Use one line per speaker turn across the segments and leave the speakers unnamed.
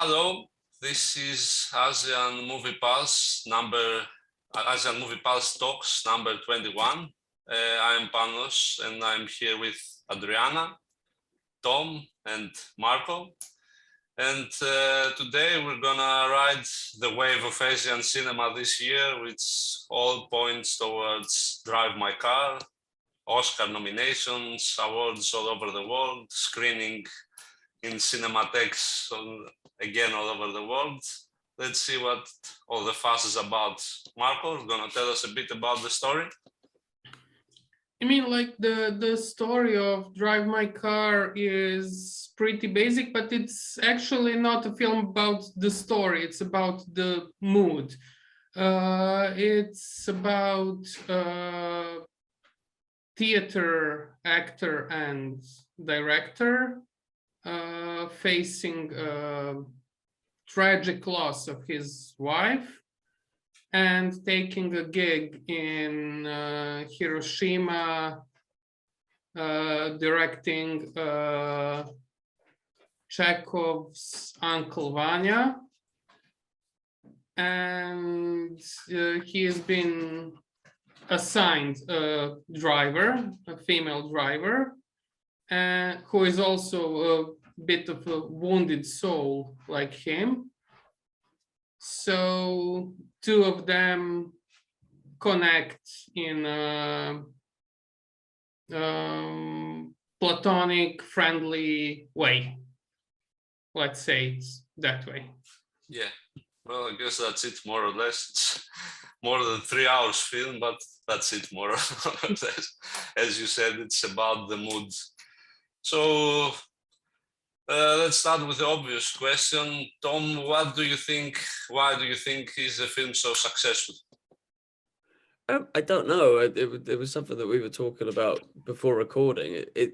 Hello, this is Asian Movie Pulse Talks number 21. I'm Panos and I'm here with Adriana, Tom and Marko. And today we're gonna ride the wave of Asian cinema this year, which all points towards Drive My Car, Oscar nominations, awards all over the world, screening in cinematheques again all over the world. Let's see what all the fuss is about. Marko is gonna tell us a bit about the story.
I mean, like the story of Drive My Car is pretty basic, but it's actually not a film about the story. It's about the mood. It's about theater actor and director facing tragic loss of his wife and taking a gig in Hiroshima, directing Chekhov's Uncle Vanya. And he has been assigned a driver, a female driver, who is also a bit of a wounded soul like him. So two of them connect in a platonic, friendly way. Let's say it's that way.
Yeah, well, I guess that's it more or less. It's more than 3 hours film, but that's it more or less. As you said, it's about the mood. So let's start with the obvious question. Tom, what do you think? Why do you think is the film so successful?
I don't know. It was something that we were talking about before recording. I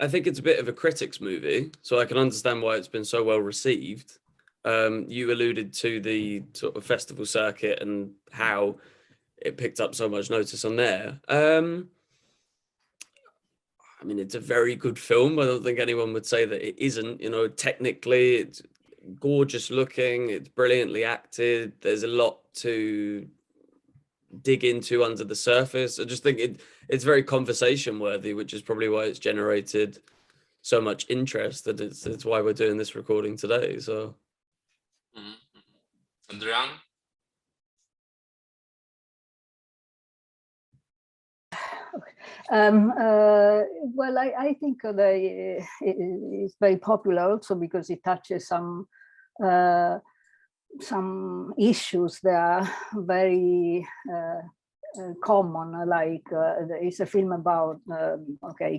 think it's a bit of a critics movie, so I can understand why it's been so well received. You alluded to the sort of festival circuit and how it picked up so much notice on there. I mean, it's a very good film. I don't think anyone would say that it isn't. You know, technically, it's gorgeous looking. It's brilliantly acted. There's a lot to dig into under the surface. I just think it's very conversation worthy, which is probably why it's generated so much interest. That it's why we're doing this recording today. So,
Adriana?
Well, I think it's very popular also because it touches some issues that are very common, like it's a film about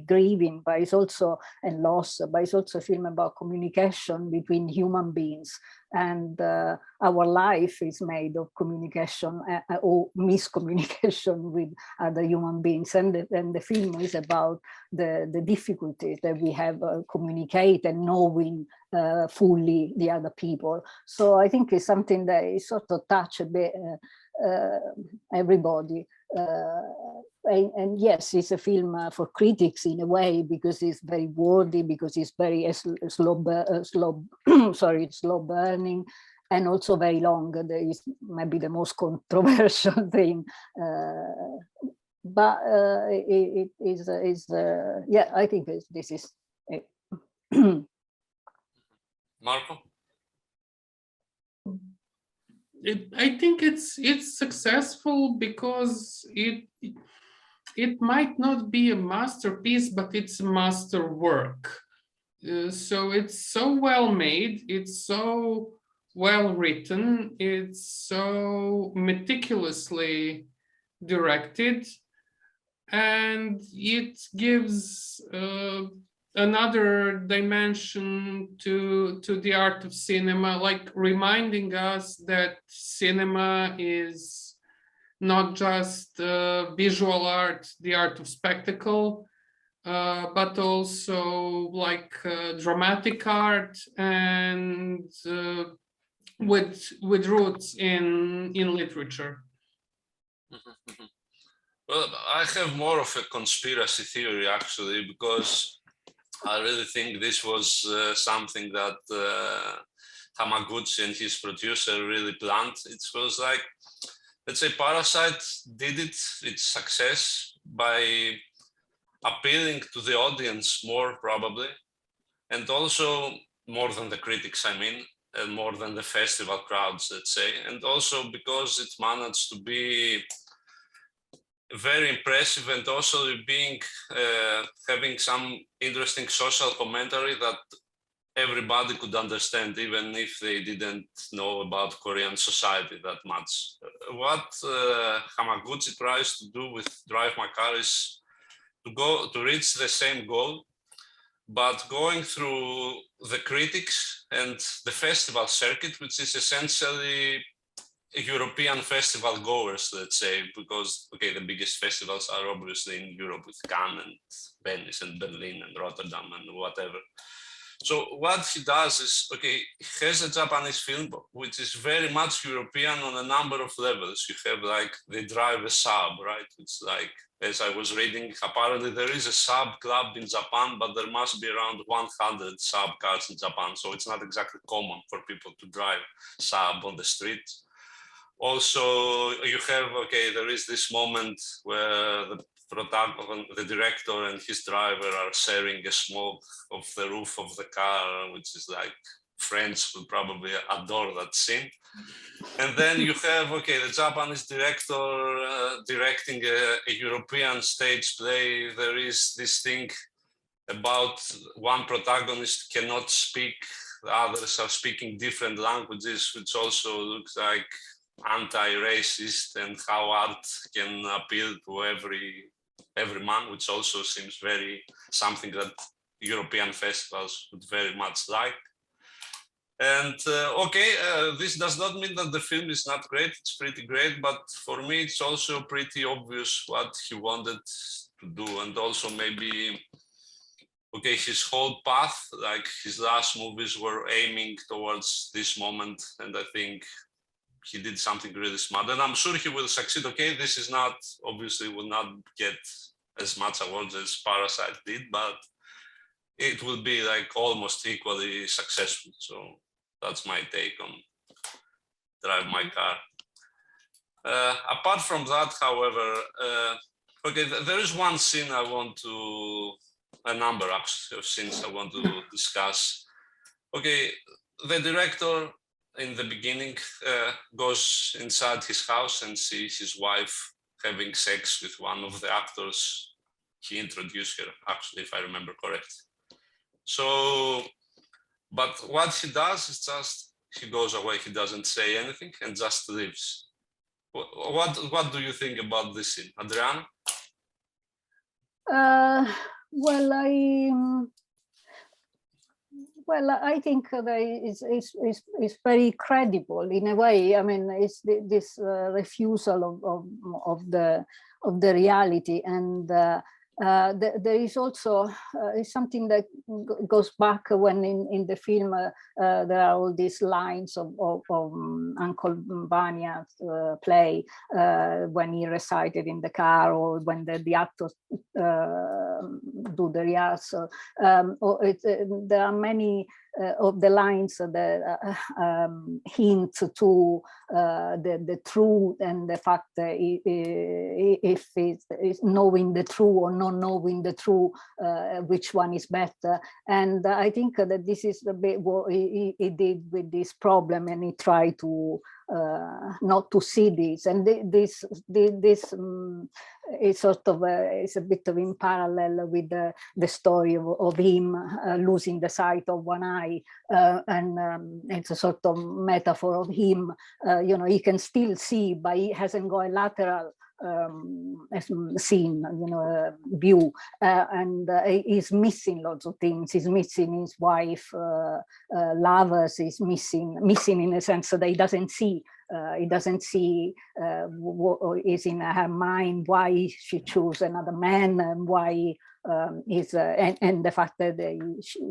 grieving, but it's also and loss, but it's also a film about communication between human beings, and our life is made of communication or miscommunication with other human beings, and the film is about the difficulties that we have communicate and knowing fully the other people. So I think it's something that is sort of touch a bit everybody, and yes, it's a film for critics in a way, because it's very wordy, because it's very slow burning, and also very long. That is maybe the most controversial thing, but it is yeah, I think this is it.
Marko?
I think it's successful because it might not be a masterpiece, but it's a masterwork. So it's so well made, it's so well written, it's so meticulously directed, and it gives another dimension to the art of cinema, like reminding us that cinema is not just visual art, the art of spectacle, but also like dramatic art, and with roots in literature.
Well, I have more of a conspiracy theory actually, because I really think this was something that Hamaguchi and his producer really planned. It was like, let's say, Parasite did its success by appealing to the audience more, probably, and also more than the critics, I mean, and more than the festival crowds, let's say, and also because it managed to be very impressive and also being having some interesting social commentary that everybody could understand, even if they didn't know about Korean society that much. What Hamaguchi tries to do with Drive My Car is to reach the same goal, but going through the critics and the festival circuit, which is essentially European festival goers, let's say, because, okay, the biggest festivals are obviously in Europe with Cannes and Venice and Berlin and Rotterdam and whatever. So what he does is, okay, he has a Japanese film which is very much European on a number of levels. You have like, they drive a sub, right? It's like, as I was reading, apparently there is a sub club in Japan, but there must be around 100 sub cars in Japan. So it's not exactly common for people to drive sub on the streets. Also, you have, okay, there is this moment where the director and his driver are sharing a smoke of the roof of the car, which is like, French will probably adore that scene. And then you have, okay, the Japanese director directing a European stage play. There is this thing about one protagonist cannot speak, the others are speaking different languages, which also looks like anti-racist, and how art can appeal to every man, which also seems very something that European festivals would very much like. And this does not mean that the film is not great. It's pretty great, but for me, it's also pretty obvious what he wanted to do. And also maybe, okay, his whole path, like his last movies were aiming towards this moment. And I think he did something really smart, and I'm sure he will succeed. Okay, this is not, obviously will not get as much awards as Parasite did, but it will be like almost equally successful. So that's my take on Drive My Car. Apart from that, however, okay, there is one scene I want to, a number of scenes I want to discuss. Okay, the director in the beginning goes inside his house and sees his wife having sex with one of the actors he introduced her, actually, if I remember correct. So, but what he does is just, he goes away, he doesn't say anything and just leaves. What do you think about this scene, Adriana?
Well, I think that it's very credible in a way. I mean, it's this refusal of the reality, and there is also something that goes back when in the film there are all these lines of Uncle Vania's play when he recited in the car, or when the actors do the rehearsal. There are many of the lines that hint to the truth, and the fact that if it's knowing the truth or not knowing the truth, which one is better. And I think that this is the bit what he did with this problem, and he tried to not to see this, and this is sort of it's a bit of in parallel with the story of him losing the sight of one eye, and it's a sort of metaphor of him. You know, he can still see, but he hasn't got a lateral scene, you know, view, and he's missing lots of things. He's missing his wife, lovers. He's missing in a sense that he doesn't see. He doesn't see what is in her mind, why she chose another man, and why is and the fact that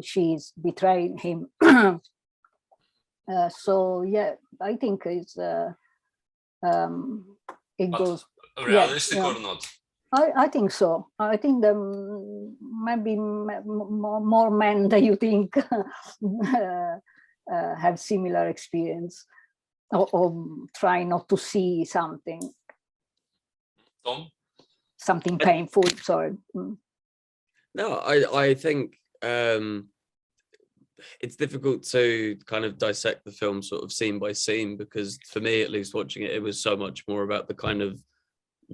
she's betraying him. So yeah, I think it's it
But
goes
realistic
yeah,
or not?
I think so. I think maybe more men than you think have similar experience or try not to see something.
Tom?
Something painful, sorry.
No, I think it's difficult to kind of dissect the film sort of scene by scene, because for me, at least, watching it, it was so much more about the kind of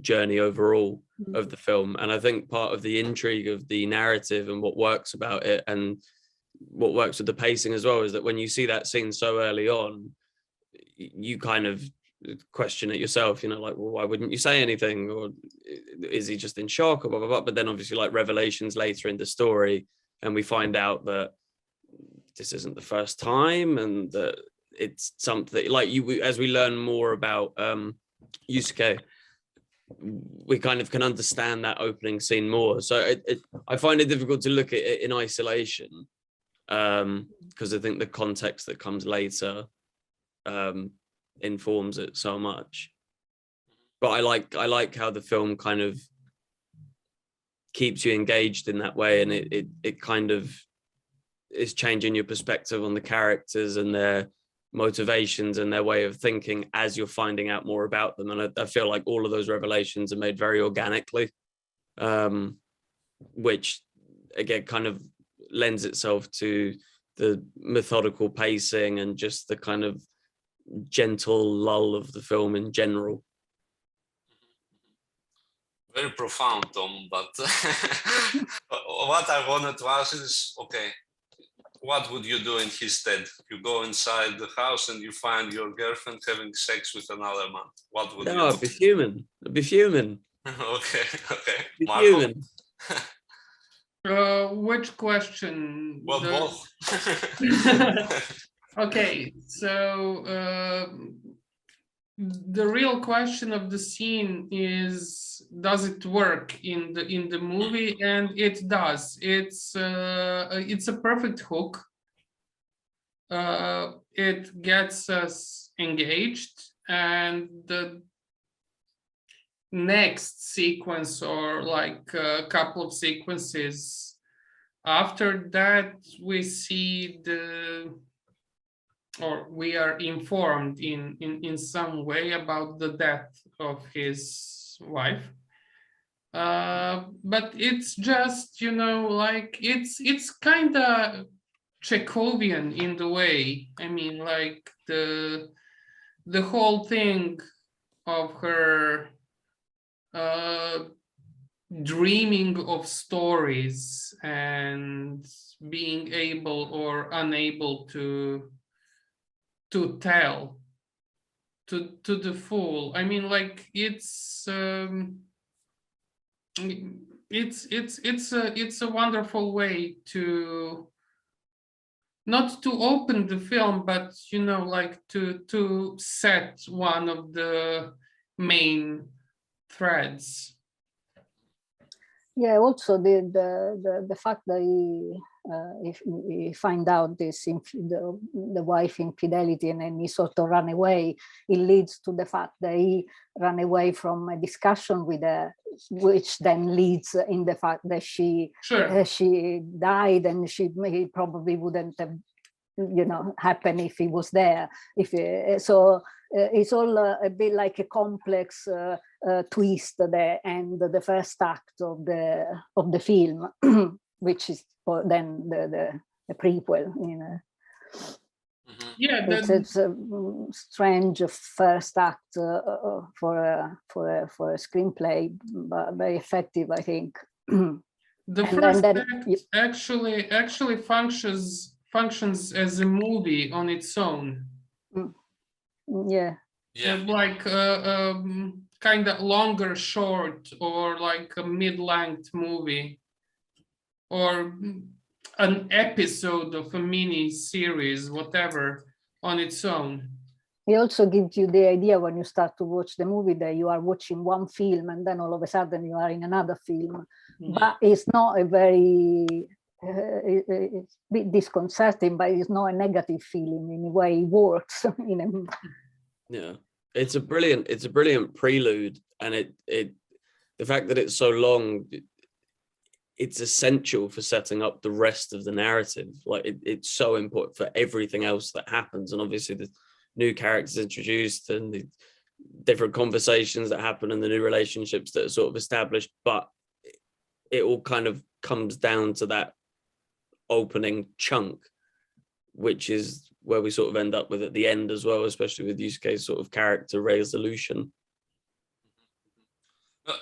journey overall of the film. And I think part of the intrigue of the narrative and what works about it and what works with the pacing as well is that when you see that scene so early on, you kind of question it yourself, you know, like, well, why wouldn't you say anything? Or is he just in shock or blah, blah, blah? But then obviously like revelations later in the story, and we find out that this isn't the first time, and that it's something like as we learn more about Yusuke, we kind of can understand that opening scene more. So I find it difficult to look at it in isolation, because I think the context that comes later informs it so much. But I like how the film kind of keeps you engaged in that way, and it kind of is changing your perspective on the characters and their motivations and their way of thinking as you're finding out more about them. And I feel like all of those revelations are made very organically, which again kind of lends itself to the methodical pacing and just the kind of gentle lull of the film in general.
Very profound, Tom, but what I wanted to ask is, okay, what would you do in his stead? You go inside the house and you find your girlfriend having sex with another man. What would you do?
I'd be fuming. I'd be fuming.
Okay.
Be
Marko?
fuming.
Which question?
Well, both.
Okay, so the real question of the scene is, does it work in the movie? And it does. It's a perfect hook. It gets us engaged, and the next sequence, or like a couple of sequences after that, we see we are informed in some way about the death of his wife. But it's just, you know, like it's kind of Chekhovian in the way. I mean, like the whole thing of her dreaming of stories and being able or unable to tell to the full. I mean, like it's a wonderful way to not to open the film, but you know, like to set one of the main threads.
Yeah, also the fact that if he find out this the wife infidelity and then he sort of run away, it leads to the fact that he ran away from a discussion with her, which then leads in the fact that she died, and he probably wouldn't have, you know, happen if he was there. It's all a bit like a complex twist there, and the first act of the film, which is then the prequel. You know, it's a strange first act for a screenplay, but very effective, I think.
The first act actually functions as a movie on its own.
Yeah.
Like kind of longer short, or like a mid-length movie, or an episode of a mini series, whatever, on its own.
It also gives you the idea when you start to watch the movie that you are watching one film and then all of a sudden you are in another film. But it's not a very it's a bit disconcerting, but it's not a negative feeling in a way. It works in a...
Yeah, it's a brilliant prelude, and it the fact that it's so long, it's essential for setting up the rest of the narrative. Like it's so important for everything else that happens. And obviously the new characters introduced and the different conversations that happen and the new relationships that are sort of established, but it all kind of comes down to that opening chunk, which is where we sort of end up with at the end as well, especially with Yusuke's sort of character resolution.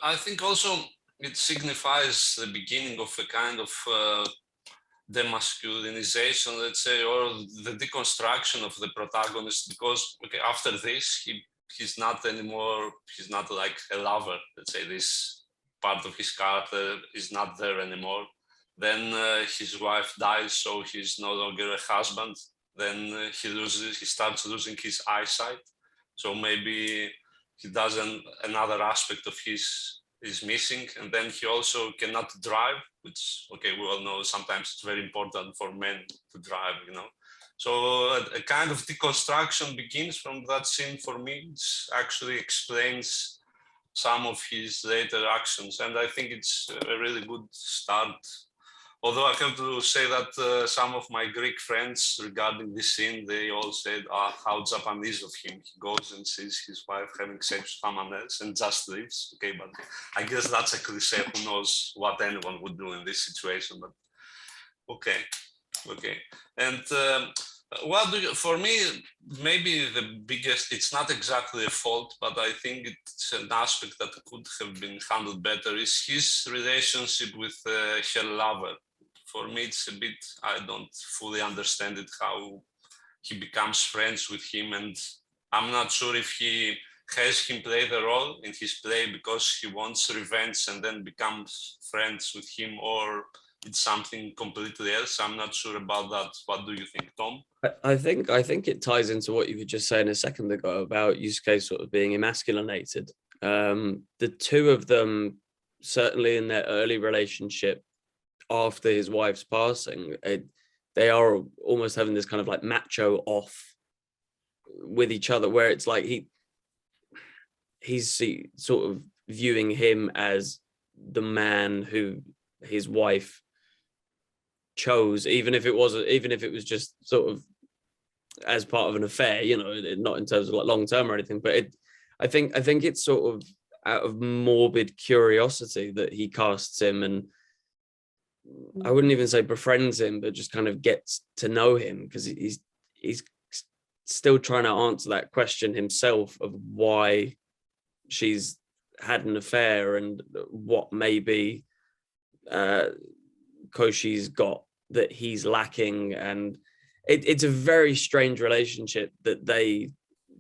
I think also it signifies the beginning of a kind of demasculinization, let's say, or the deconstruction of the protagonist, because okay, after this he's not anymore, he's not like a lover, let's say. This part of his character is not there anymore. Then his wife dies, so he's no longer a husband. Then he starts losing his eyesight, so maybe he does another aspect of his is missing. And then he also cannot drive, which, okay, we all know sometimes it's very important for men to drive, you know. So a kind of deconstruction begins from that scene for me. It actually explains some of his later actions, and I think it's a really good start. Although I have to say that some of my Greek friends regarding this scene, they all said, how Japanese of him. He goes and sees his wife having sex with someone else and just leaves. Okay, but I guess that's a cliche. Who knows what anyone would do in this situation, but okay. And what do you, for me, maybe the biggest, it's not exactly a fault, but I think it's an aspect that could have been handled better, is his relationship with her lover. For me, it's a bit, I don't fully understand it, how he becomes friends with him. And I'm not sure if he has him play the role in his play because he wants revenge and then becomes friends with him, or it's something completely else. I'm not sure about that. What do you think, Tom?
I think it ties into what you were just saying a second ago about Yusuke sort of being emasculated. The two of them, certainly in their early relationship after his wife's passing, they are almost having this kind of like macho off with each other, where it's like he's sort of viewing him as the man who his wife chose, even if it was just sort of as part of an affair, you know, not in terms of like long term or anything. But I think it's sort of out of morbid curiosity that he casts him, and I wouldn't even say befriends him, but just kind of gets to know him, because he's still trying to answer that question himself of why she's had an affair and what maybe Koshi's got that he's lacking. And it's a very strange relationship that they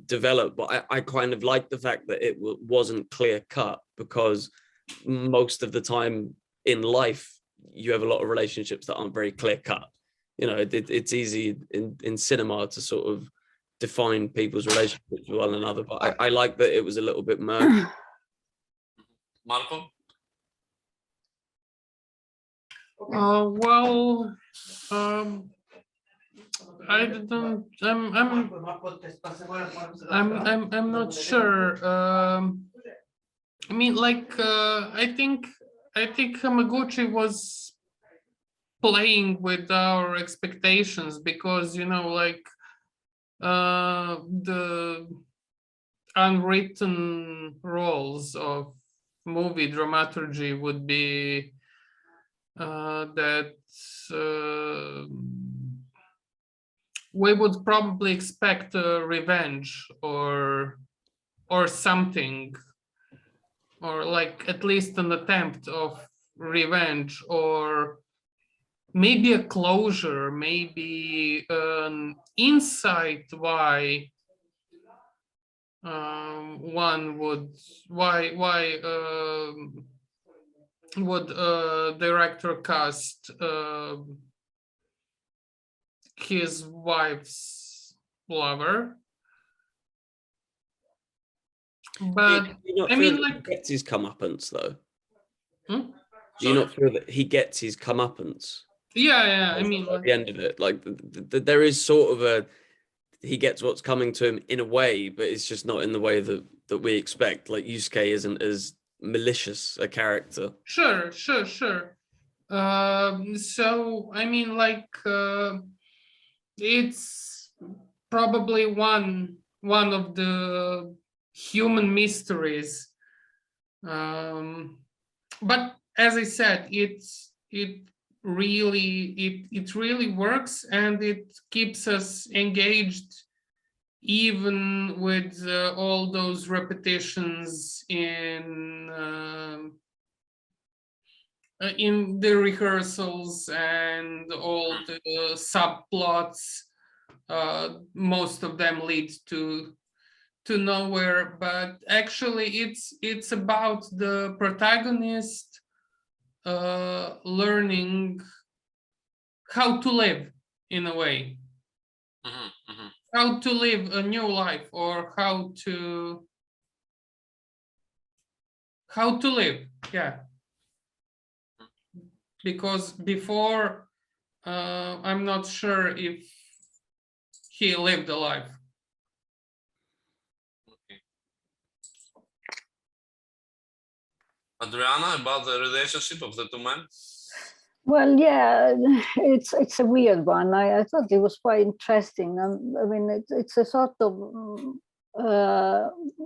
develop, but I kind of like the fact that it wasn't clear cut, because most of the time in life you have a lot of relationships that aren't very clear cut. You know, it's easy in cinema to sort of define people's relationships with one another, but I like that it was a little bit murky.
Marko?
Well, I don't. I'm not sure. I mean, like, I think Hamaguchi was playing with our expectations, because, you know, like, the unwritten roles of movie dramaturgy would be that we would probably expect a revenge or something, or like at least an attempt of revenge, or maybe a closure, maybe an insight why would director cast his wife's lover. But I mean, like,
he gets his comeuppance though. Do
Sorry?
you not feel that he gets his comeuppance?
Yeah. I mean,
at the end of it, like there is sort of he gets what's coming to him in a way, but it's just not in the way that we expect. Like Yusuke isn't as malicious a character.
Sure. So I mean, like, it's probably one of the human mysteries. But as I said, it really works, and it keeps us engaged even with all those repetitions in the rehearsals and all the subplots. Most of them lead to nowhere, but actually it's about the protagonist learning how to live, in a way. How to live a new life, or how to live, yeah. Because before, I'm not sure if he lived a life.
Adriana, about the relationship of the two men?
Well, yeah, it's a weird one. I thought it was quite interesting. I mean, it's a sort of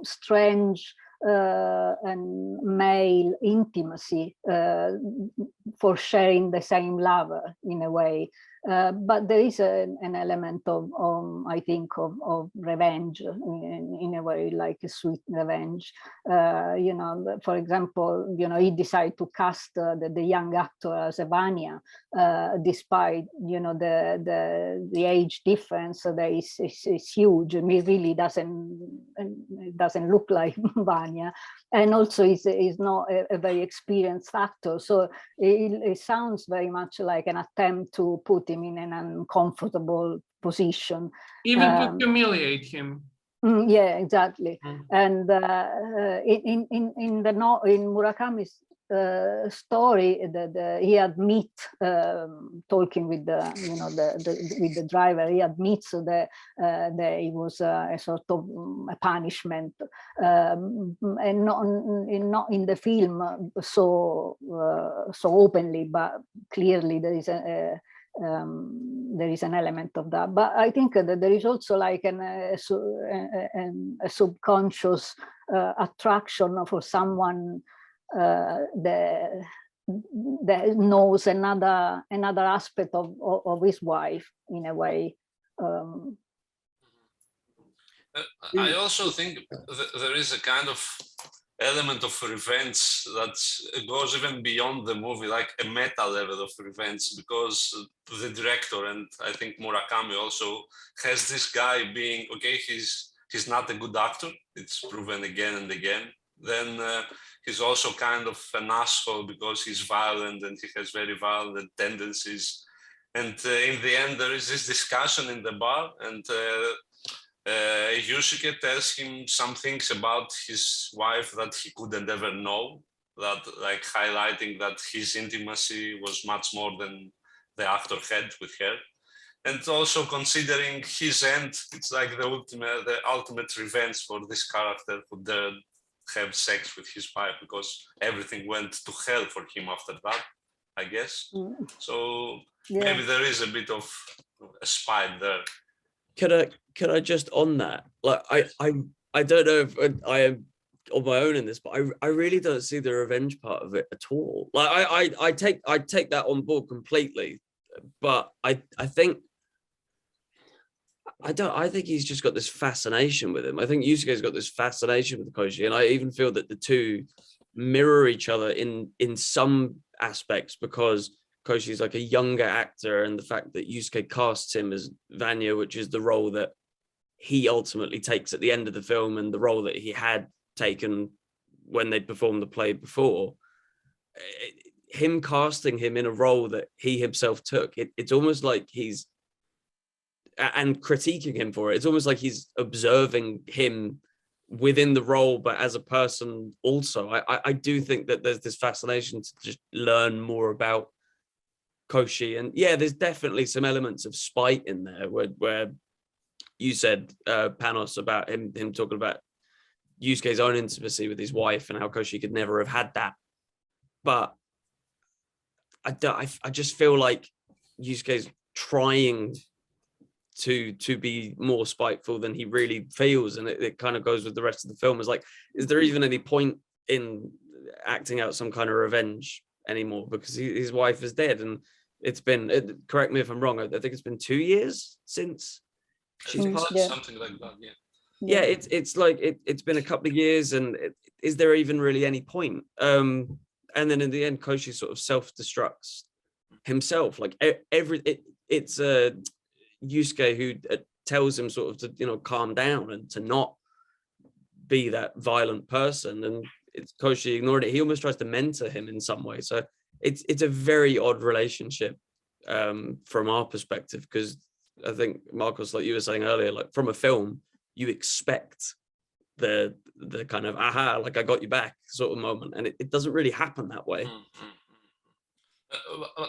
strange and male intimacy for sharing the same lover in a way. But there is an element of I think, of revenge in a way, like a sweet revenge. You know, for example, you know, he decided to cast the young actor as Vanya, despite, you know, the age difference that is huge. I mean, it really doesn't look like Vanya, and also is not a very experienced actor. So it sounds very much like an attempt to put him in an uncomfortable position,
even to humiliate him.
Yeah, exactly. And in Murakami's story, he admits, talking with the driver, he admits that it was a sort of a punishment, and not in the film so openly, but clearly there is an element of that. But I think that there is also like a subconscious attraction for someone that knows another aspect of his wife, in a way.
I also think there is a kind of element of revenge that goes even beyond the movie, like a meta level of revenge, because the director, and I think Murakami also, has this guy being, okay, he's not a good actor, it's proven again and again. Then he's also kind of an asshole because he's violent and he has very violent tendencies. And in the end, there is this discussion in the bar, and Yusuke tells him some things about his wife that he couldn't ever know, that, like, highlighting that his intimacy was much more than the actor had with her. And also considering his end, it's like the ultimate revenge for this character who dared have sex with his wife, because everything went to hell for him after that, I guess. So yeah, maybe there is a bit of a spite there.
Could I just, on that, like, I don't know if I am on my own in this, but I really don't see the revenge part of it at all. Like I take that on board completely, but I think he's just got this fascination with him. I think Yusuke's got this fascination with Koshi, and I even feel that the two mirror each other in some aspects, because Koshi's like a younger actor, and the fact that Yusuke casts him as Vanya, which is the role that he ultimately takes at the end of the film, and the role that he had taken when they'd performed the play before. Him casting him in a role that he himself took, it's almost like he's, and critiquing him for it, it's almost like he's observing him within the role, but as a person also. I do think that there's this fascination to just learn more about Koshi, and yeah, there's definitely some elements of spite in there, where you said, Panos, about him talking about Yusuke's own intimacy with his wife and how Koshi could never have had that. But I just feel like Yusuke's trying to be more spiteful than he really feels, and it kind of goes with the rest of the film. Is like, is there even any point in acting out some kind of revenge anymore? Because his wife is dead, and it's been, correct me if I'm wrong, I think it's been 2 years since she's passed.
Yeah.
Something like that, yeah.
Yeah, it's like it's been a couple of years, and is there even really any point? And then in the end, Koshi sort of self-destructs himself. Like it's Yusuke who tells him sort of to, you know, calm down and to not be that violent person, and it's Koshi ignored it. He almost tries to mentor him in some way. So it's a very odd relationship from our perspective, because I think, Marcos, like you were saying earlier, like from a film, you expect the kind of aha, like I got you back sort of moment, and it doesn't really happen that way.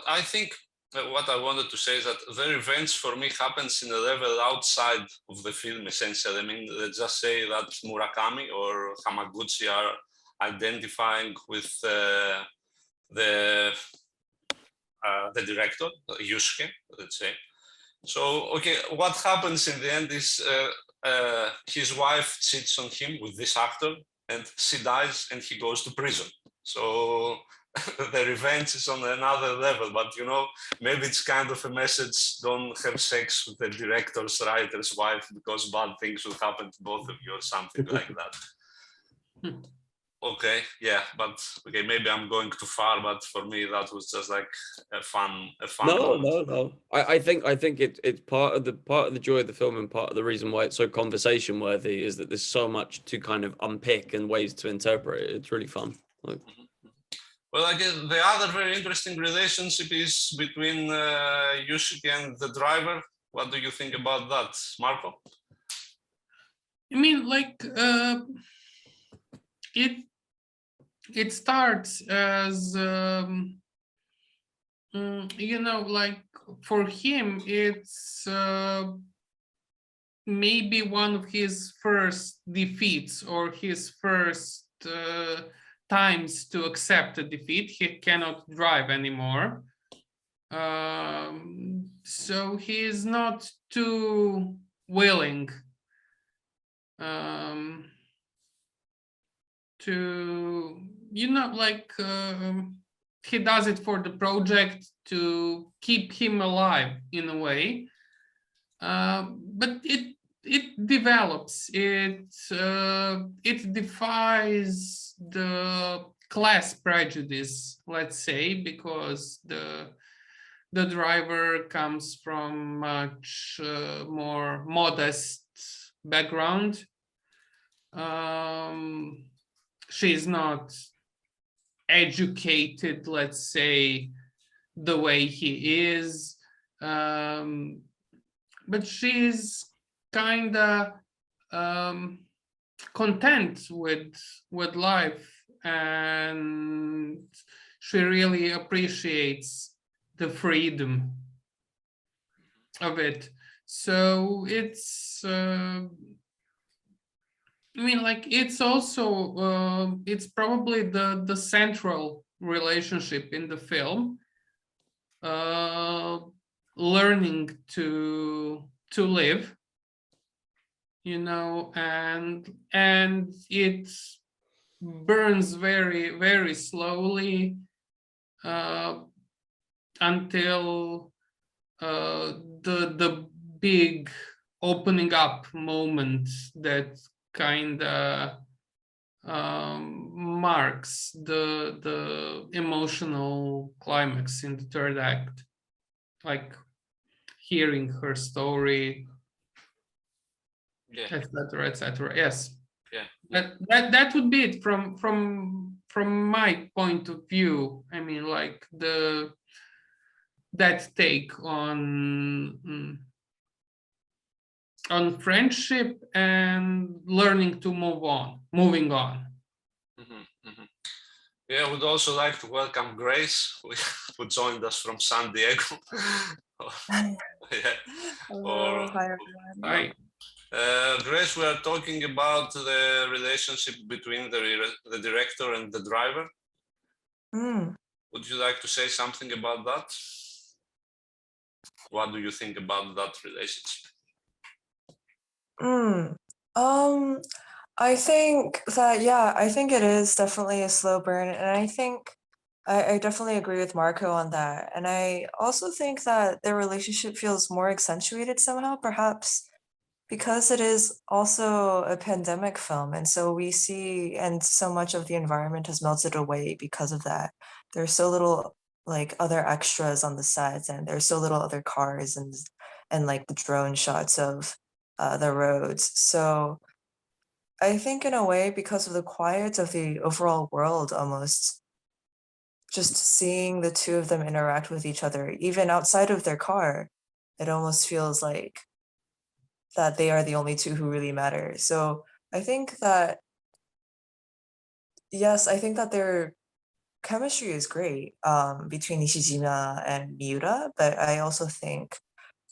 I think what I wanted to say is that the revenge for me happens in a level outside of the film, essentially. I mean, let's just say that Murakami or Hamaguchi are identifying with the director, Yusuke, let's say. So, okay, what happens in the end is his wife cheats on him with this actor, and she dies, and he goes to prison. So the revenge is on another level, but you know, maybe it's kind of a message: don't have sex with the director's writer's wife, because bad things will happen to both of you, or something like that. Okay, yeah, but okay, maybe I'm going too far, but for me that was just like a fun moment.
No. I think it's part of the joy of the film, and part of the reason why it's so conversation worthy is that there's so much to kind of unpick and ways to interpret it. It's really fun. Like,
well, I guess the other very interesting relationship is between Yusuke and the driver. What do you think about that, Marko?
I mean, like, it starts as, you know, like for him, it's maybe one of his first defeats, or his first times to accept a defeat. He cannot drive anymore. So he is not too willing to, you know, like he does it for the project to keep him alive in a way, but it develops, it defies the class prejudice, let's say, because the driver comes from much more modest background. She's not educated, let's say, the way he is, but she's kind of content with life, and she really appreciates the freedom of it. So it's I mean, like, it's also it's probably the central relationship in the film, learning to live, you know, and it burns very, very slowly until the big opening up moment that kind of marks the emotional climax in the third act, like hearing her story,
Yeah,
etc., etc. Yes,
yeah.
that would be it from my point of view. I mean, like, that take on friendship and learning to moving on.
Yeah, I would also like to welcome Grace, who joined us from San Diego. Yeah.
Hello, hi everyone.
Hi.
Grace, we are talking about the relationship between the director and the driver. Would you like to say something about that? What do you think about that relationship?
I think that, yeah, I think it is definitely a slow burn. And I think I definitely agree with Marko on that. And I also think that their relationship feels more accentuated somehow, perhaps because it is also a pandemic film. And so we see, and so much of the environment has melted away because of that. There's so little like other extras on the set, and there's so little other cars and like the drone shots of the roads. So I think in a way, because of the quiet of the overall world, almost just seeing the two of them interact with each other, even outside of their car, it almost feels like that they are the only two who really matter. So I think that, yes, I think that their chemistry is great between Nishijima and Miura, but I also think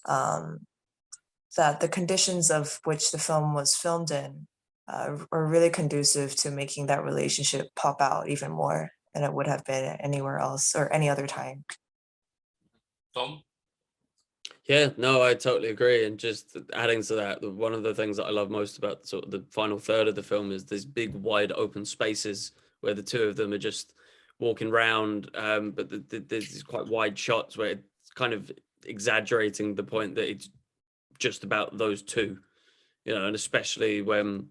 that the conditions of which the film was filmed in are really conducive to making that relationship pop out even more than it would have been anywhere else or any other time.
Tom?
Yeah, no, I totally agree. And just adding to that, one of the things that I love most about sort of the final third of the film is these big, wide open spaces where the two of them are just walking around. But there's these quite wide shots where it's kind of exaggerating the point that it's just about those two, you know, and especially when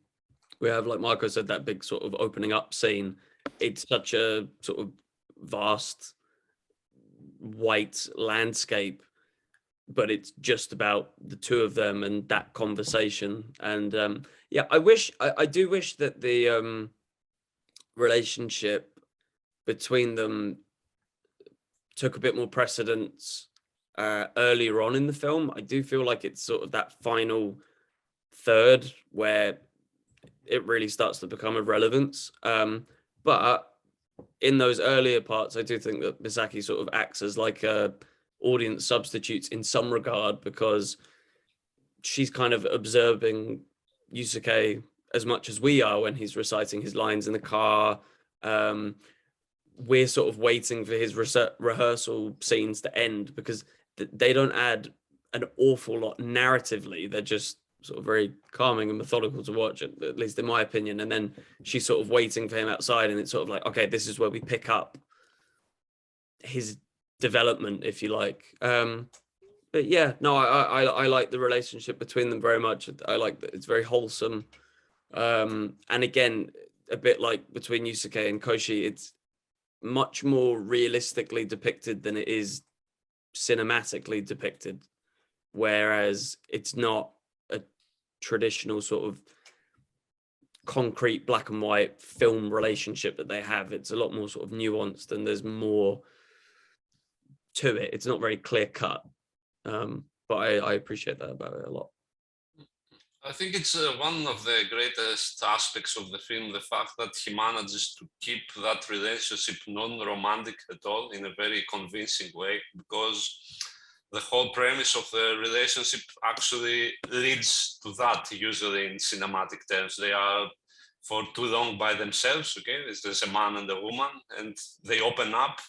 we have, like Marko said, that big sort of opening up scene. It's such a sort of vast white landscape, but it's just about the two of them and that conversation. And yeah, I do wish that the relationship between them took a bit more precedence earlier on in the film. I do feel like it's sort of that final third where it really starts to become of relevance. But in those earlier parts, I do think that Misaki sort of acts as like a audience substitutes in some regard, because she's kind of observing Yusuke as much as we are when he's reciting his lines in the car. We're sort of waiting for his rehearsal scenes to end, because they don't add an awful lot narratively. They're just sort of very calming and methodical to watch, at least in my opinion. And then she's sort of waiting for him outside, and it's sort of like, okay, this is where we pick up his development, if you like. But yeah, no, I like the relationship between them very much. I like that it's very wholesome. And again, a bit like between Yusuke and Koshi, it's much more realistically depicted than it is cinematically depicted, whereas it's not a traditional sort of concrete black and white film relationship that they have. It's a lot more sort of nuanced, and there's more to it. It's not very clear cut, but I appreciate that about it a lot.
I think it's one of the greatest aspects of the film, the fact that he manages to keep that relationship non-romantic at all in a very convincing way, because the whole premise of the relationship actually leads to that, usually in cinematic terms. They are for too long by themselves, okay? There's a man and a woman, and they open up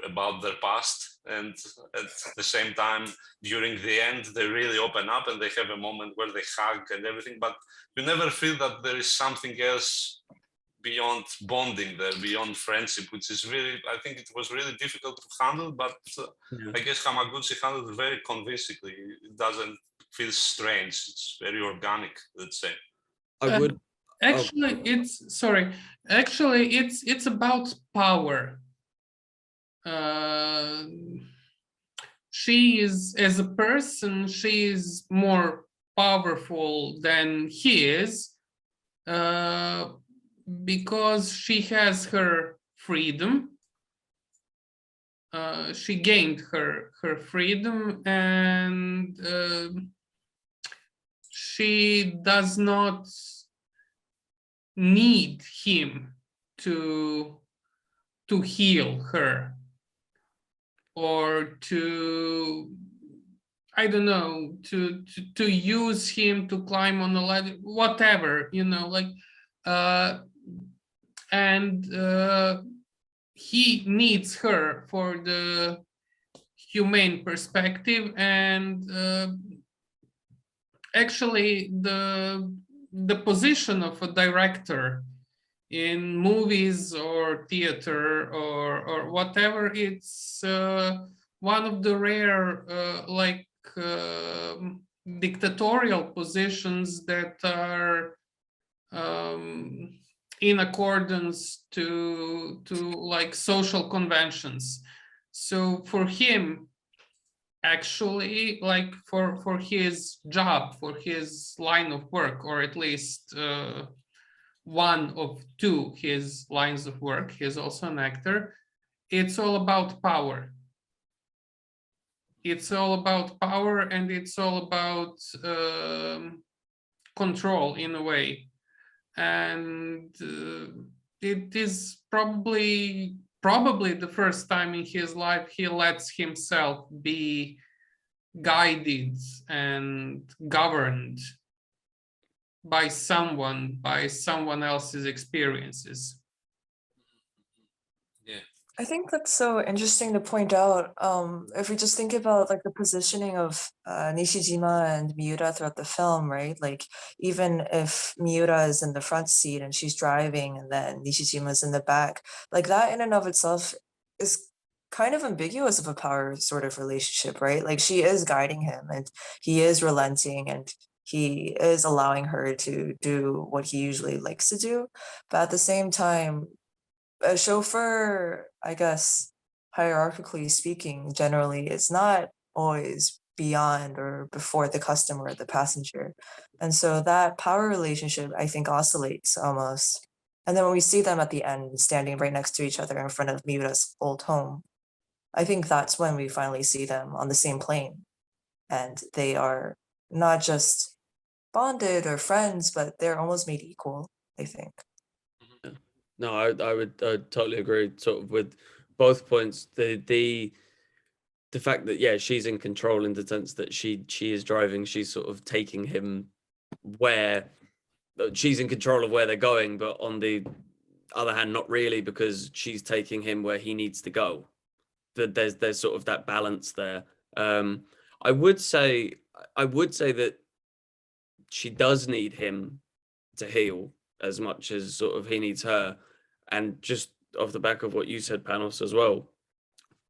about their past, and at the same time during the end they really open up and they have a moment where they hug and everything, but you never feel that there is something else beyond bonding there, beyond friendship, which is really, I think it was really difficult to handle, but I guess Hamaguchi handled it very convincingly. It doesn't feel strange, it's very organic, let's say.
I would
actually it's about power. She is, as a person, she is more powerful than he is, because she has her freedom. She gained her freedom, and she does not need him to heal her or to I don't know, to use him to climb on the ladder, whatever, you know, like, and he needs her for the humane perspective, and actually the position of a director in movies or theater or whatever, it's one of the rare dictatorial positions that are in accordance to like social conventions. So for him, actually, like for his job, for his line of work, or at least one of two his lines of work, he's also an actor, it's all about power. It's all about power, and it's all about control in a way. And it is probably the first time in his life he lets himself be guided and governed by someone else's experiences.
I think that's so interesting to point out. If we just think about like the positioning of Nishijima and Miura throughout the film, right? Like even if Miura is in the front seat and she's driving, and then Nishijima is in the back, like that in and of itself is kind of ambiguous of a power sort of relationship, right? Like she is guiding him, and he is relenting, and he is allowing her to do what he usually likes to do, but at the same time, a chauffeur, I guess, hierarchically speaking, generally is not always beyond or before the customer or the passenger. And so that power relationship, I think, oscillates almost. And then when we see them at the end standing right next to each other in front of Miura's old home, I think that's when we finally see them on the same plane. And they are not just bonded or friends, but they're almost made equal, I think.
No, I would totally agree sort of with both points. The fact that, yeah, she's in control in the sense that she is driving, she's sort of taking him where she's in control of where they're going, but on the other hand, not really, because she's taking him where he needs to go. That there's sort of that balance there. I would say that she does need him to heal as much as sort of he needs her. And just off the back of what you said, Panos, as well,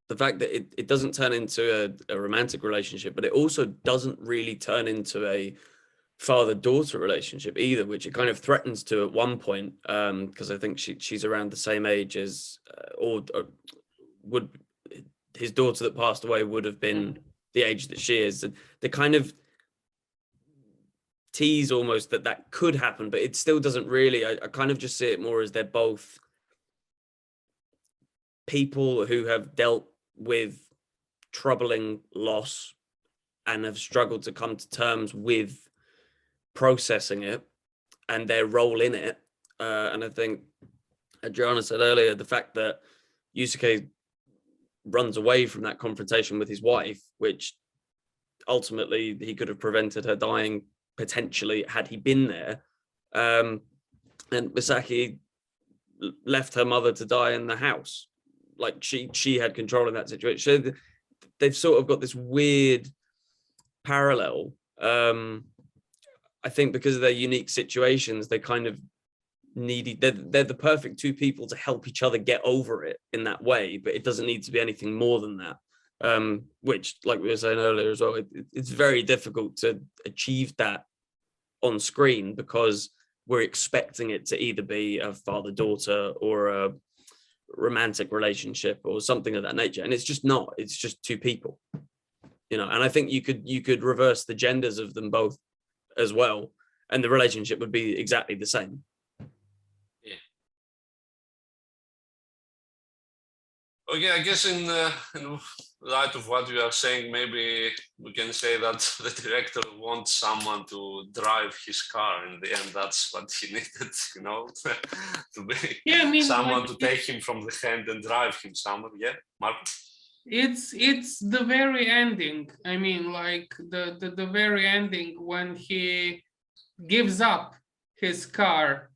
the fact that it doesn't turn into a romantic relationship, but it also doesn't really turn into a father-daughter relationship either, which it kind of threatens to at one point, because I think she's around the same age as, or would his daughter that passed away would have been the age that she is. They kind of tease almost that could happen, but it still doesn't really. I kind of just see it more as they're both people who have dealt with troubling loss and have struggled to come to terms with processing it and their role in it. And I think Adriana said earlier, the fact that Yusuke runs away from that confrontation with his wife, which ultimately he could have prevented her dying potentially had he been there. And Misaki left her mother to die in the house. Like she had control in that situation. So they've sort of got this weird parallel. I think because of their unique situations, they kind of they're the perfect two people to help each other get over it in that way, but it doesn't need to be anything more than that. Which, like we were saying earlier as well, it's very difficult to achieve that on screen because we're expecting it to either be a father-daughter or a romantic relationship or something of that nature, and it's just not. It's just two people, you know. And I think you could reverse the genders of them both as well, and the relationship would be exactly the same.
Yeah. Okay, I guess in light of what you are saying, maybe we can say that the director wants someone to drive his car. In the end, that's what he needed, you know, to be someone to take him from the hand and drive him somewhere. Yeah, Marko?
it's the very ending. I mean, like the very ending when he gives up his car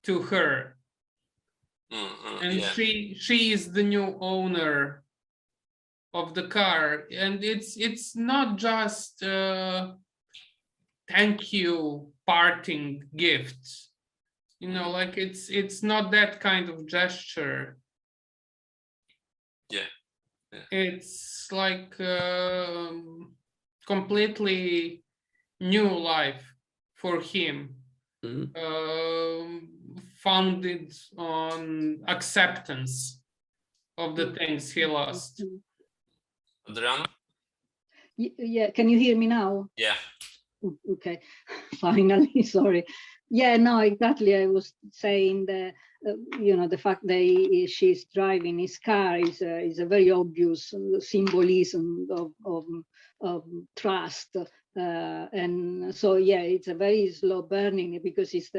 to her, and
Yeah.
she is the new owner of the car, and it's not just thank you parting gifts, you know, like it's not that kind of gesture.
Yeah.
It's like completely new life for him, founded on acceptance of the things he lost.
Adriana?
Yeah, can you hear me now?
Yeah.
Okay, finally, sorry. Yeah, no, exactly. I was saying that, you know, the fact that she's driving his car is a very obvious symbolism of trust. And so, yeah, it's a very slow burning because it's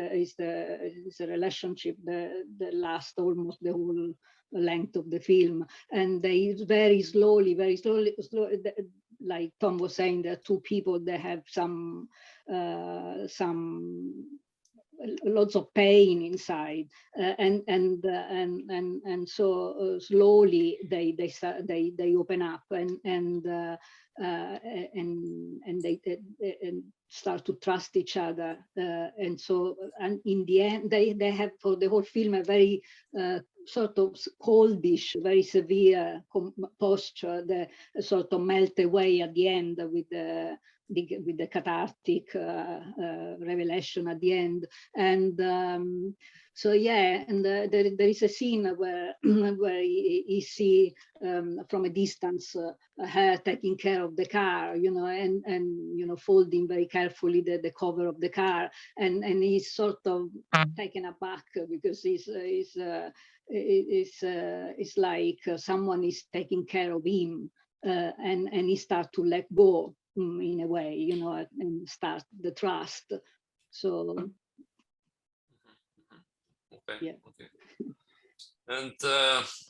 a relationship that lasts almost the whole length of the film. And they very slowly, like Tom was saying, there are two people that have some lots of pain inside, and so slowly they open up and they start to trust each other, and so, and in the end they have for the whole film a very sort of coldish, very severe posture that sort of melt away at the end with the cathartic revelation at the end. And so, yeah, and there is a scene where where you see from a distance her taking care of the car, you know, and you know, folding very carefully the cover of the car, and he's sort of taken aback because it's like someone is taking care of him, and he starts to let go in a way, you know, and start the trust. So
Okay.
yeah.
Okay. And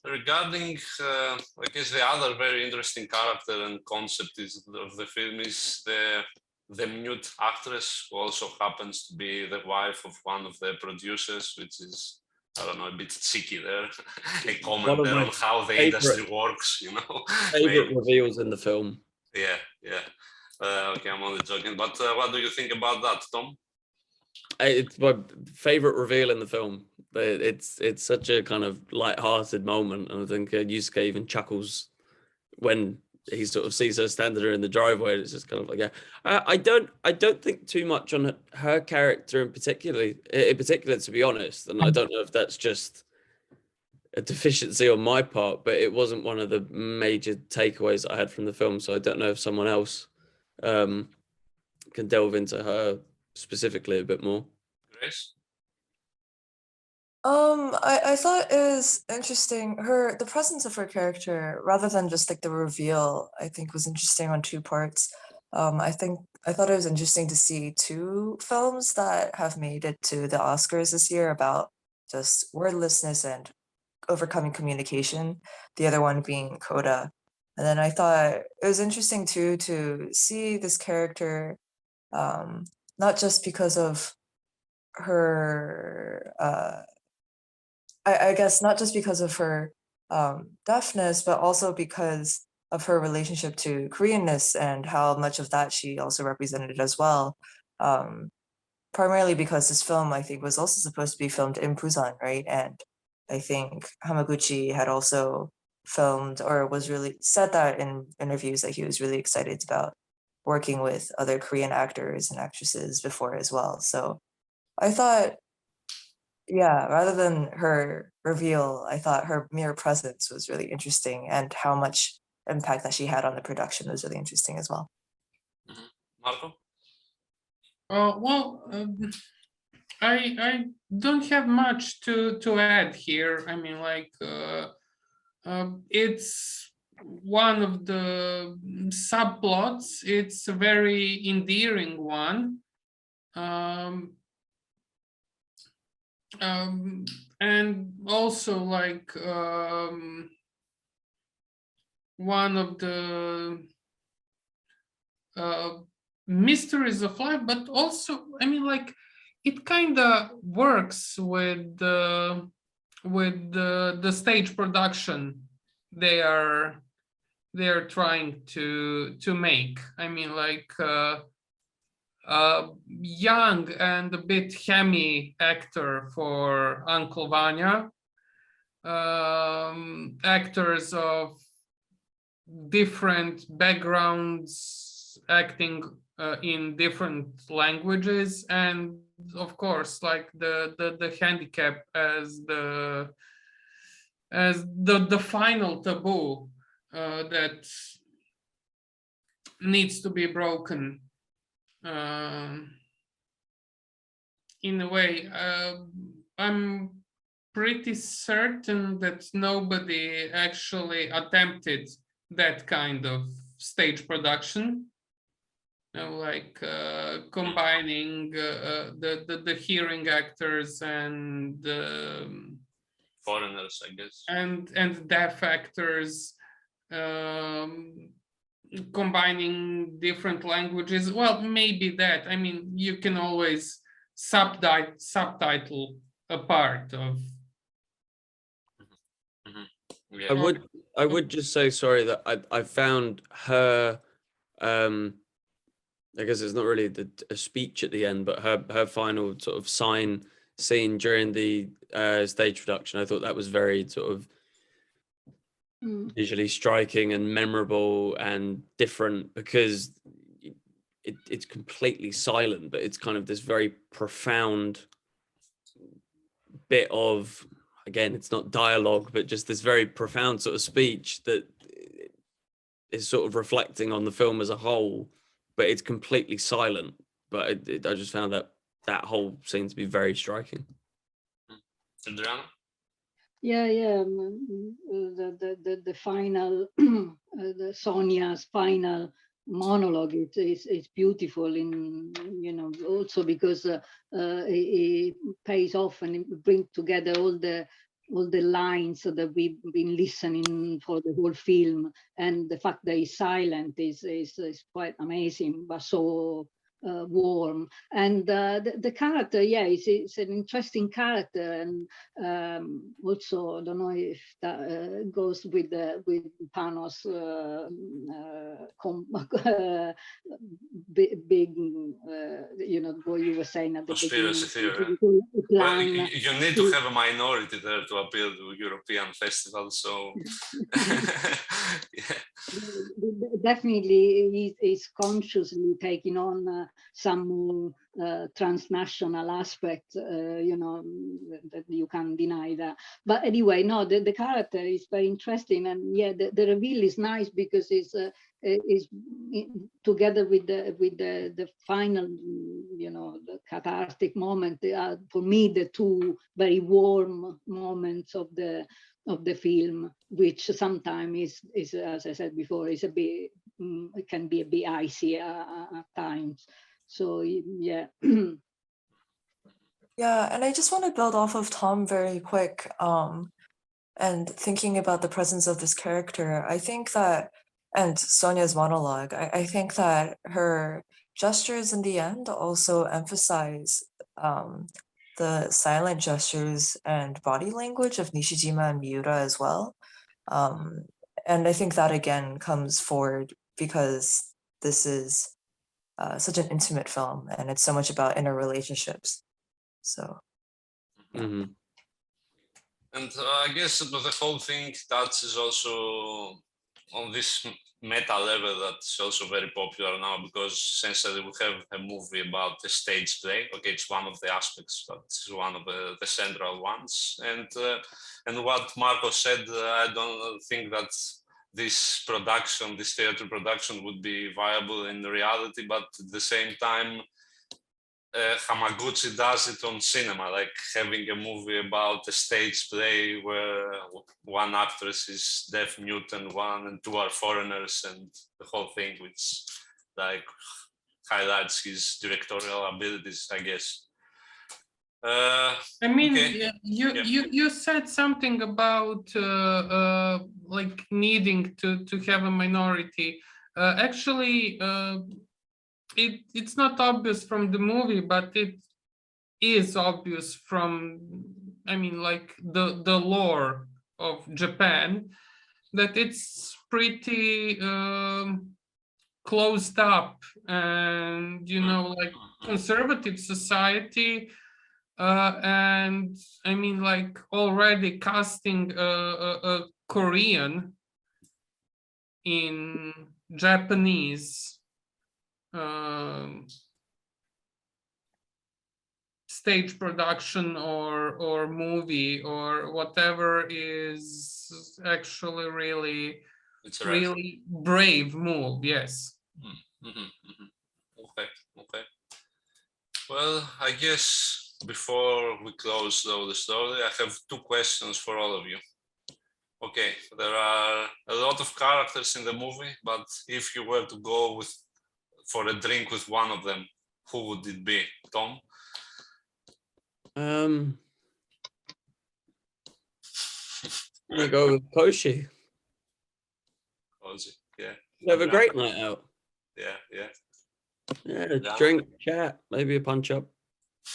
regarding, I guess the other very interesting character and concept of the film is the mute actress, who also happens to be the wife of one of the producers, which is, I don't know, a bit cheeky there. A comment there on how the industry works, you know.
Favorite reveals in the film.
Yeah, yeah. Okay, I'm only joking. But what do you think about that, Tom?
It's my favorite reveal in the film. It's such a kind of light-hearted moment, and I think Yusuke even chuckles when he sort of sees her standing there in the driveway. And it's just kind of like, yeah. I don't think too much on her character in particular, to be honest. And I don't know if that's just a deficiency on my part, but it wasn't one of the major takeaways I had from the film. So I don't know if someone else can delve into her specifically a bit more.
Grace?
I thought it was interesting. The presence of her character, rather than just like the reveal, I think was interesting on two parts. I thought it was interesting to see two films that have made it to the Oscars this year about just wordlessness and overcoming communication. The other one being Coda. And then I thought it was interesting too to see this character, not just because of her I guess not just because of her deafness, but also because of her relationship to Koreanness and how much of that she also represented as well. Primarily because this film, I think, was also supposed to be filmed in Busan, right? And I think Hamaguchi had also filmed or was really said that in interviews that he was really excited about working with other Korean actors and actresses before as well. So I thought, yeah, rather than her reveal, I thought her mere presence was really interesting, and how much impact that she had on the production was really interesting as well.
Marko?
Well, I don't have much to add here. I mean, like, it's one of the subplots. It's a very endearing one. And also, like, one of the mysteries of life, but also, I mean, like, it kind of works with the stage production they are trying to make. I mean, like, young and a bit hammy actor for Uncle Vanya, actors of different backgrounds acting in different languages, and of course, like the handicap as the final taboo that needs to be broken. In a way, I'm pretty certain that nobody actually attempted that kind of stage production, like combining the hearing actors and
Foreigners, I guess.
and deaf actors, combining different languages. Well, maybe that. I mean, you can always subtitle a part of.
Yeah.
I would just say, sorry, that I found her, I guess it's not really a speech at the end, but her final sort of sign scene during the stage production, I thought that was very sort of visually striking and memorable and different, because it's completely silent, but it's kind of this very profound bit of, again, it's not dialogue, but just this very profound sort of speech that is sort of reflecting on the film as a whole, but it's completely silent. But I just found that whole scene to be very striking.
Adriana?
Yeah, the final, the Sonia's final monologue, it's beautiful, in, you know, also because it pays off and it brings together all the lines that we've been listening for the whole film, and the fact that it's silent is quite amazing, but so warm. And the character, yeah, it's an interesting character, and also I don't know if that goes with Panos big you know, what you were saying at the
Conspiracy
beginning.
theory. Well, you need to have a minority there to appeal to European festivals, so yeah.
Definitely is consciously taking on some more transnational aspect, you know, that you can't deny that. But anyway, no, the character is very interesting, and yeah, the reveal is nice because it's together with the final, you know, the cathartic moment. For me, the two very warm moments of the film, which sometimes is, as I said before, is a bit, it can be a bit icy at times. So yeah.
Yeah, and I just want to build off of Tom very quick. And thinking about the presence of this character, I think that, and Sonia's monologue, I think that her gestures in the end also emphasize the silent gestures and body language of Nishijima and Miura as well. And I think that again comes forward because this is such an intimate film, and it's so much about inner relationships. So.
Mm-hmm.
And I guess the whole thing touches also on this meta level that's also very popular now, because essentially we have a movie about a stage play. Okay, it's one of the aspects, but it's one of the central ones. And what Marko said, I don't think that this theater production would be viable in reality, but at the same time, Hamaguchi does it on cinema, like having a movie about a stage play where one actress is deaf mute and two are foreigners, and the whole thing, which like highlights his directorial abilities, I guess.
I mean,
Okay.
you said something about like needing to have a minority. Actually, it's not obvious from the movie, but it is obvious from, I mean, like the lore of Japan, that it's pretty closed up, and like conservative society. And I mean, like already casting a Korean in Japanese stage production or movie or whatever is actually really
It's right.
really brave move. Yes.
Okay. Well, I guess before we close though the story, I have two questions for all of you. Okay, there are a lot of characters in the movie, but if you were to go for a drink with one of them, who would it be? Tom?
I'm gonna go with Koshi.
Ozzy, yeah.
Have a great night out.
Yeah.
Yeah, drink, chat, maybe a punch up.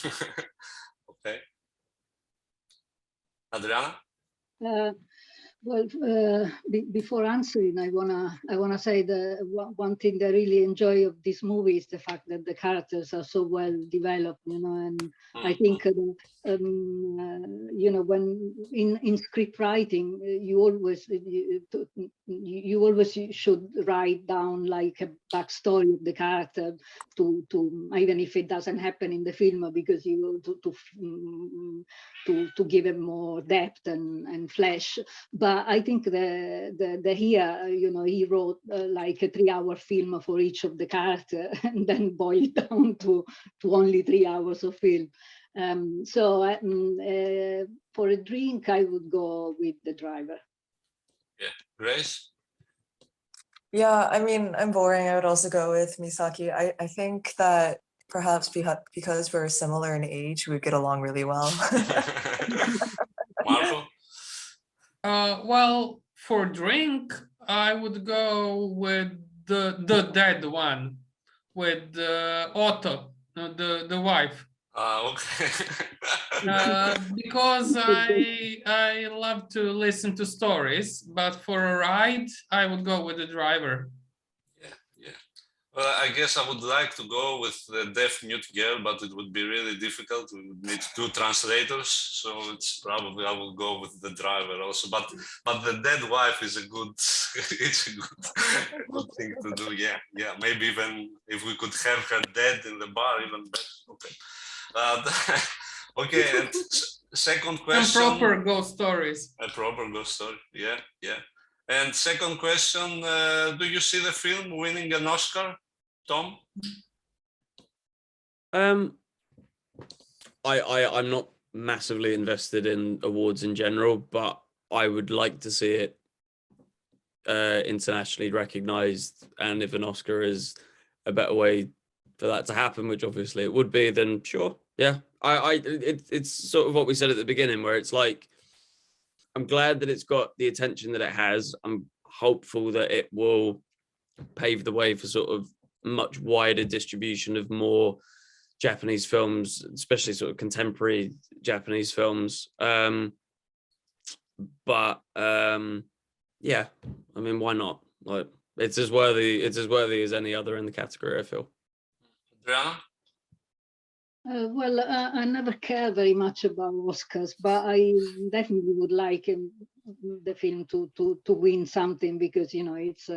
Okay. Adriana?
Well, before answering, I wanna say the one thing I really enjoy of this movie is the fact that the characters are so well developed, and I think when in script writing, you always should write down like a backstory of the character to even if it doesn't happen in the film, because to give it more depth and flesh. But I think the here, he wrote like a 3-hour film for each of the character and then boiled down to only 3 hours of film. So for a drink, I would go with the driver.
Yeah. Grace?
Yeah, I mean, I'm boring. I would also go with Misaki. I think that perhaps because we're similar in age, we get along really well.
Marko?
Well, for drink, I would go with the dead one, with Otto, the wife.
Okay.
Because I love to listen to stories, but for a ride, I would go with the driver.
Yeah. Well, I guess I would like to go with the deaf-mute girl, but it would be really difficult. We would need 2 translators, so it's probably I will go with the driver also. But the dead wife is a good, it's a good thing to do. Yeah. Maybe even if we could have her dead in the bar, even better. Okay. Okay. And second question.
Some proper ghost stories.
A proper ghost story. Yeah. And second question: do you see the film winning an Oscar? Tom?
I'm not massively invested in awards in general, but I would like to see it internationally recognized, and if an Oscar is a better way for that to happen, which obviously it would be, then sure, yeah. It's sort of what we said at the beginning, where it's like, I'm glad that it's got the attention that it has. I'm hopeful that it will pave the way for sort of much wider distribution of more Japanese films, especially sort of contemporary Japanese films. But yeah, I mean, why not? Like, it's as worthy as any other in the category, I feel.
Adriana?
Well, I never care very much about Oscars, but I definitely would like the film to win something, because it's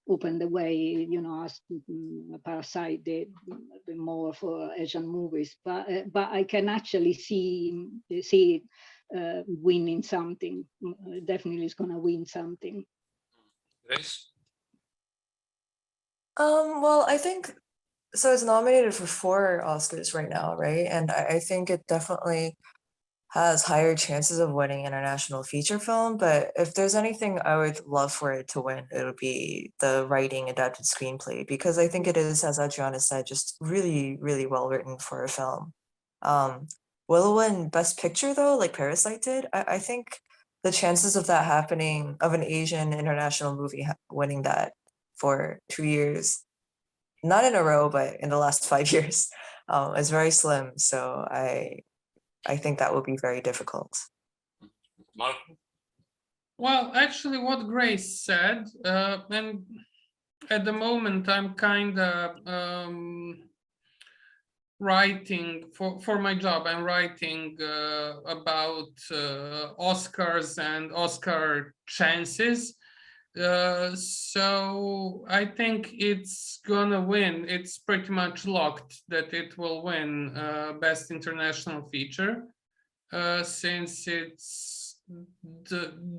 opened the way, as Parasite did more for Asian movies. But I can actually see it winning something. Definitely, it's going to win something.
Grace?
Well, I think so. It's nominated for 4 Oscars right now, right? And I think it definitely has higher chances of winning international feature film. But if there's anything I would love for it to win, it would be the writing adapted screenplay, because I think it is, as Adriana said, just really, really well written for a film. will win Best Picture though, like Parasite did, I think the chances of that happening, of an Asian international movie winning that for 2 years, not in a row, but in the last 5 years, is very slim. So I think that would be very difficult.
Marko?
Well, actually, what Grace said, and at the moment I'm kind of writing for my job. I'm writing about Oscars and Oscar chances. So I think it's gonna win. It's pretty much locked that it will win Best International Feature, since it's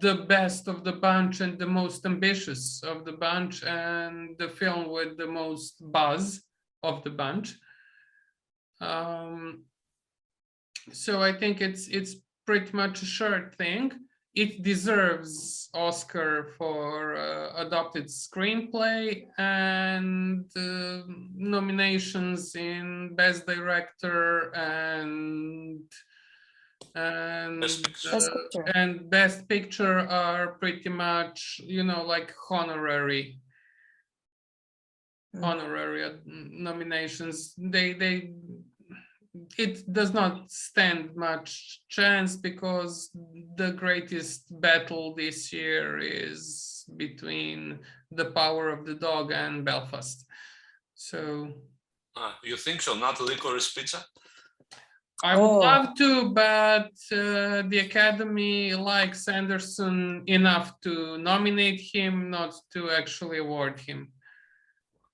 the best of the bunch and the most ambitious of the bunch, and the film with the most buzz of the bunch. So I think it's pretty much a sure thing. It deserves Oscar for adapted screenplay and nominations in Best Director and
Best Picture.
Best Picture.
and Best Picture are pretty much, you know, like honorary nominations. It does not stand much chance because the greatest battle this year is between The Power of the Dog and Belfast. So
You think so? Not Licorice Pizza?
I would love to, but the Academy likes Anderson enough to nominate him, not to actually award him.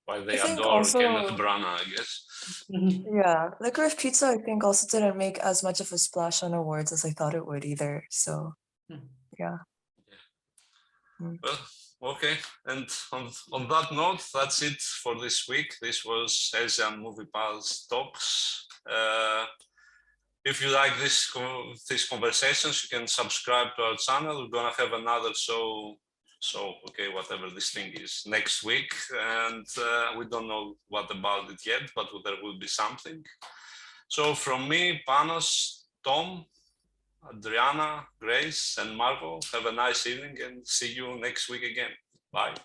Why they
I think
adore
also-
Kenneth Branagh, I guess.
Yeah, Licorice Pizza I think also didn't make as much of a splash on awards as I thought it would either. So yeah.
Well, okay. And on that note, that's it for this week. This was Asian Movie Pals Talks. If you like these conversations, you can subscribe to our channel. We're gonna have another show, okay, whatever this thing is, next week, and we don't know what about it yet, but there will be something. So from me, Panos, Tom, Adriana, Grace, and Marko, have a nice evening and see you next week again. Bye.